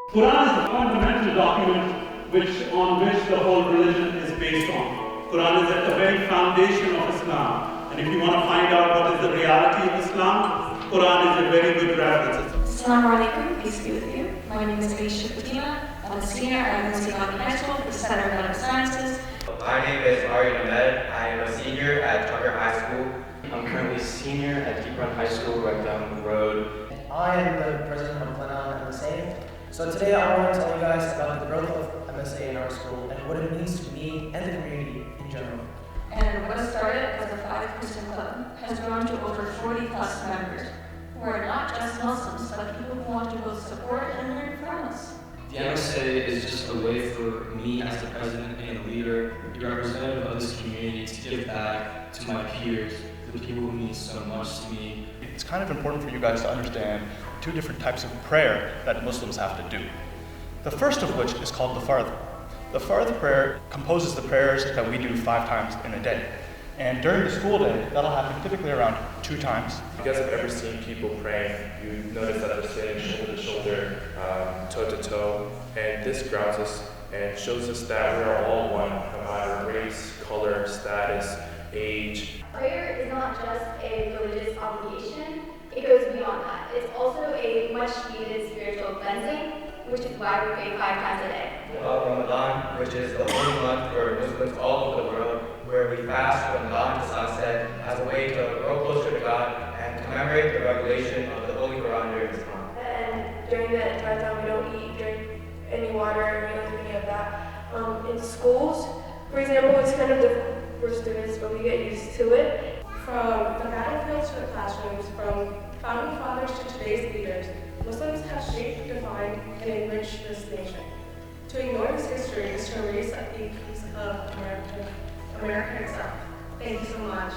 Quran is the fundamental document on which the whole religion is based on. Quran is at the very foundation of Islam. And if you want to find out what is the reality of Islam, Quran is a very good reference. Assalamu alaikum, peace be with you. My name is Aisha Fatima. I'm a senior at Islamic High School, the Center of Medical Sciences. My name is Aryan Ahmed. I am a senior at Tucker High School. I'm currently a senior at Deep Run High School right down the road. I am the president of Glennon MSA. So today I want to tell you guys about the growth of MSA in our school and what it means to me and the community in general. And what started as a 5-person club has grown to over 40 plus members who are not just Muslims, but people who want to both support and learn from us. The MSA is just a way for me as the president and a leader, the representative of this community, to give back to my peers, the people who mean so much to me. It's kind of important for you guys to understand two different types of prayer that Muslims have to do. The first of which is called the Fard. The Fard prayer composes the prayers that we do 5 times in a day. And during the school day, that'll happen typically around 2 times. If you guys have ever seen people praying, you notice that they're standing shoulder to shoulder, toe to toe, and this grounds us and shows us that we are all one, no matter race, color, status, age. Prayer is not just a religious obligation, it goes beyond that. It's also a much needed spiritual cleansing, which is why we pray 5 times a day. Ramadan, which is the holy month for Muslims all over the world, where we fast from dawn to sunset as a way to grow closer to God and commemorate the revelation of the Holy Quran during Islam. And during that entire time, we don't eat, drink any water, we don't do any of that. In schools, for example, it's kind of difficult for students, but we get used to it. From the battlefields to the classrooms, from founding fathers to today's leaders, Muslims have shaped, defined, and enriched this nation. To ignore this history is to erase a piece of America itself. Thank you so much.